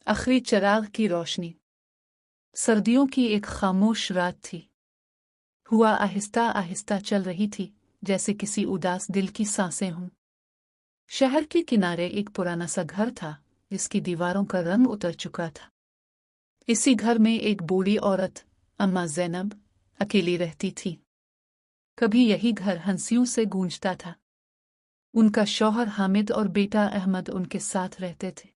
आखिरी चिराग की रोशनी। सर्दियों की एक खामोश रात थी। हुआ आहिस्ता आहिस्ता चल रही थी, जैसे किसी उदास दिल की सांसें हों। शहर के किनारे एक पुराना सा घर था, जिसकी दीवारों का रंग उतर चुका था। इसी घर में एक बूढ़ी औरत, अम्मा ज़ैनब, अकेली रहती थी। कभी यही घर हंसियों से गूंजता था। उनका शौहर हामिद और बेटा अहमद उनके साथ रहते थे।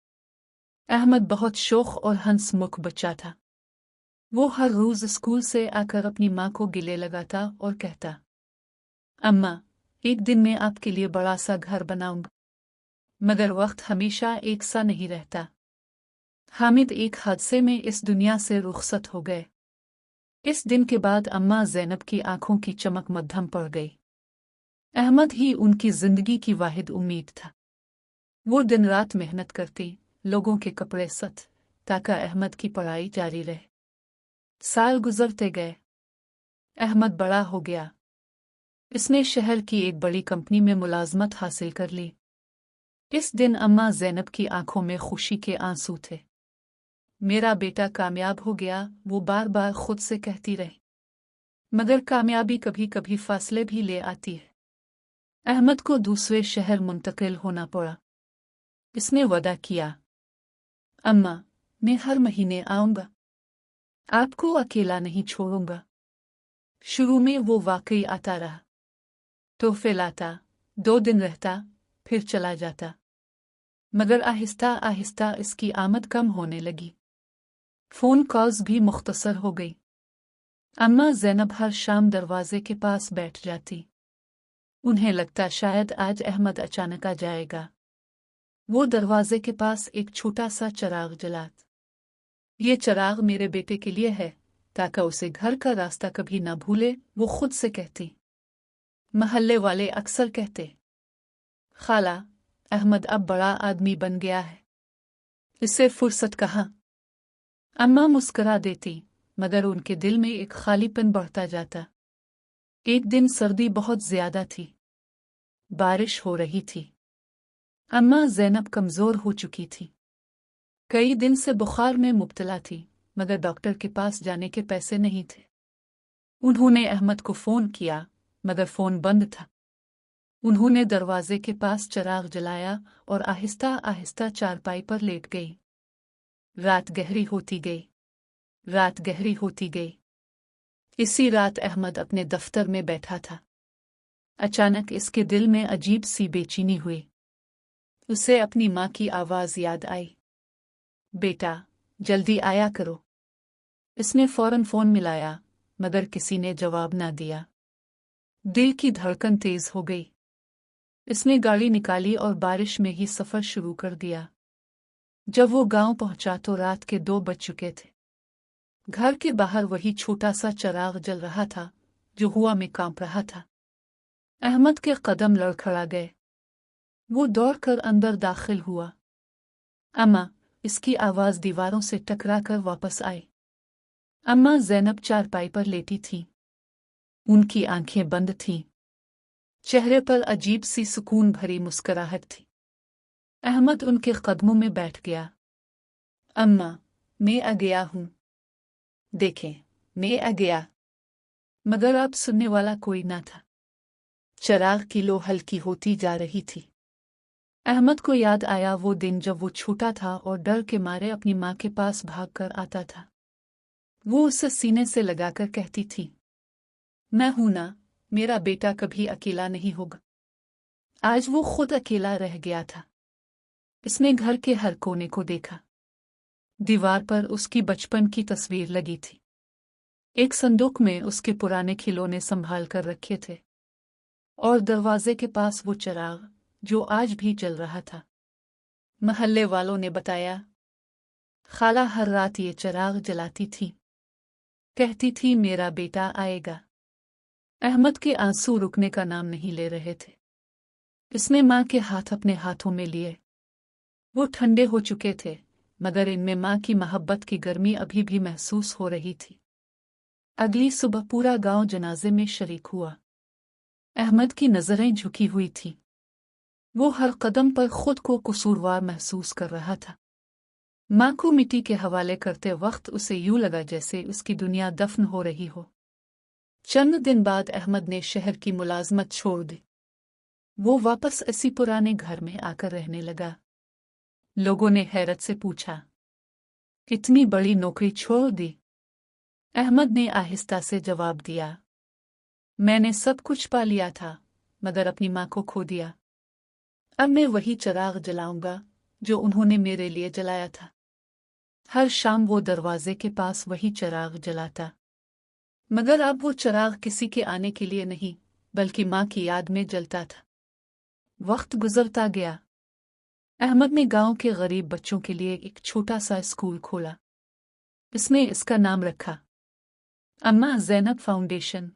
अहमद बहुत शौख और हंसमुख बच्चा था। वो हर रोज स्कूल से आकर अपनी माँ को गिले लगाता और कहता, अम्मा, एक दिन मैं आपके लिए बड़ा सा घर बनाऊंगा। मगर वक्त हमेशा एक सा नहीं रहता। हामिद एक हादसे में इस दुनिया से रुखसत हो गए। इस दिन के बाद अम्मा ज़ैनब की आंखों की चमक मद्धम पड़ गई। अहमद ही उनकी जिंदगी की वाहिद उम्मीद था। वो दिन रात मेहनत करती, लोगों के कपड़े सत, ताकि अहमद की पढ़ाई जारी रहे। साल गुजरते गए। अहमद बड़ा हो गया। इसने शहर की एक बड़ी कंपनी में मुलाजमत हासिल कर ली। इस दिन अम्मा ज़ैनब की आंखों में खुशी के आंसू थे। मेरा बेटा कामयाब हो गया, वो बार बार खुद से कहती रही। मगर कामयाबी कभी कभी फासले भी ले आती है। अहमद को दूसरे शहर मुंतकिल होना पड़ा। इसने वादा किया, अम्मा, मैं हर महीने आऊंगा। आपको अकेला नहीं छोड़ूंगा। शुरू में वो वाकई आता रहा। तोहफे लाता, 2 दिन रहता, फिर चला जाता। मगर आहिस्ता आहिस्ता इसकी आमद कम होने लगी। फ़ोन कॉल्स भी मुख्तसर हो गई। अम्मा ज़ैनब हर शाम दरवाजे के पास बैठ जाती। उन्हें लगता शायद आज अहमद अचानक आ जाएगा। वो दरवाजे के पास एक छोटा सा चिराग जलात। ये चिराग मेरे बेटे के लिए है, ताकि उसे घर का रास्ता कभी ना भूले, वो खुद से कहती। महल्ले वाले अक्सर कहते, खाला, अहमद अब बड़ा आदमी बन गया है, इससे फुर्सत कहाँ। अम्मा मुस्करा देती, मगर उनके दिल में एक खालीपन बढ़ता जाता। एक दिन सर्दी बहुत ज्यादा थी। बारिश हो रही थी। अम्मा ज़ैनब कमजोर हो चुकी थी। कई दिन से बुखार में मुब्तला थी, मगर डॉक्टर के पास जाने के पैसे नहीं थे। उन्होंने अहमद को फ़ोन किया, मगर फ़ोन बंद था। उन्होंने दरवाजे के पास चिराग जलाया और आहिस्ता आहिस्ता चारपाई पर लेट गई। रात गहरी होती गई। रात गहरी होती गई। इसी रात अहमद अपने दफ्तर में बैठा था। अचानक इसके दिल में अजीब सी बेचैनी हुई। उसे अपनी माँ की आवाज़ याद आई, बेटा, जल्दी आया करो। इसने फौरन फ़ोन मिलाया, मगर किसी ने जवाब ना दिया। दिल की धड़कन तेज हो गई। इसने गाड़ी निकाली और बारिश में ही सफ़र शुरू कर दिया। जब वो गांव पहुंचा तो रात के 2 बज चुके थे। घर के बाहर वही छोटा सा चिराग जल रहा था, जो हवा में कांप रहा था। अहमद के कदम लड़खड़ा गए। वो दौड़कर अंदर दाखिल हुआ। अम्मा, इसकी आवाज़ दीवारों से टकराकर वापस आई। अम्मा ज़ैनब चारपाई पर लेटी थी। उनकी आंखें बंद थीं। चेहरे पर अजीब सी सुकून भरी मुस्कुराहट थी। अहमद उनके कदमों में बैठ गया। अम्मा, मैं आ गया हूँ। देखें, मैं आ गया। मगर अब सुनने वाला कोई ना था। चिराग की लो हल्की होती जा रही थी। अहमद को याद आया वो दिन जब वो छोटा था और डर के मारे अपनी माँ के पास भागकर आता था। वो उसे सीने से लगाकर कहती थी, मैं हूं ना, मेरा बेटा कभी अकेला नहीं होगा। आज वो खुद अकेला रह गया था। इसने घर के हर कोने को देखा। दीवार पर उसकी बचपन की तस्वीर लगी थी। एक संदूक में उसके पुराने खिलौने संभाल कर रखे थे, और दरवाजे के पास वो चिराग, जो आज भी जल रहा था। महल्ले वालों ने बताया, खाला हर रात ये चिराग जलाती थी। कहती थी मेरा बेटा आएगा। अहमद के आंसू रुकने का नाम नहीं ले रहे थे। इसने माँ के हाथ अपने हाथों में लिए। वो ठंडे हो चुके थे, मगर इनमें माँ की मोहब्बत की गर्मी अभी भी महसूस हो रही थी। अगली सुबह पूरा गांव जनाजे में शरीक हुआ। अहमद की नजरें झुकी हुई थीं। वो हर कदम पर खुद को कसूरवार महसूस कर रहा था। माँ को मिट्टी के हवाले करते वक्त उसे यूं लगा जैसे उसकी दुनिया दफन हो रही हो। चंद दिन बाद अहमद ने शहर की मुलाजमत छोड़ दी। वो वापस इसी पुराने घर में आकर रहने लगा। लोगों ने हैरत से पूछा, इतनी बड़ी नौकरी छोड़ दी? अहमद ने आहिस्ता से जवाब दिया, मैंने सब कुछ पा लिया था मगर अपनी माँ को खो दिया। अब मैं वही चिराग जलाऊंगा जो उन्होंने मेरे लिए जलाया था। हर शाम वो दरवाजे के पास वही चिराग जलाता, मगर अब वो चिराग किसी के आने के लिए नहीं बल्कि माँ की याद में जलता था। वक्त गुजरता गया। अहमद ने गांव के गरीब बच्चों के लिए एक छोटा सा स्कूल खोला। इसने इसका नाम रखा अम्मा ज़ैनब फाउंडेशन।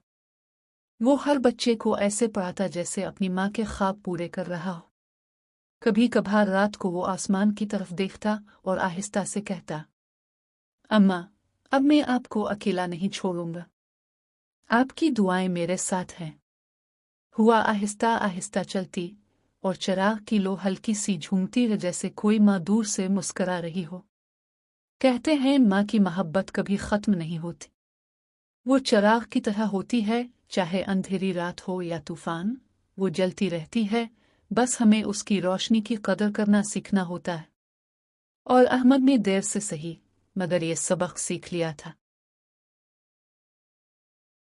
वो हर बच्चे को ऐसे पढ़ाता जैसे अपनी माँ के ख्वाब पूरे कर रहा हो। कभी कभार रात को वो आसमान की तरफ देखता और आहिस्ता से कहता, अम्मा, अब मैं आपको अकेला नहीं छोड़ूंगा, आपकी दुआएं मेरे साथ हैं। हुआ आहिस्ता आहिस्ता चलती और चिराग की लो हल्की सी झूमती है जैसे कोई माँ दूर से मुस्करा रही हो। कहते हैं माँ की मोहब्बत कभी खत्म नहीं होती। वो चिराग की तरह होती है, चाहे अंधेरी रात हो या तूफान, वो जलती रहती है। बस हमें उसकी रोशनी की कदर करना सीखना होता है। और अहमद ने देर से सही मगर ये सबक सीख लिया था।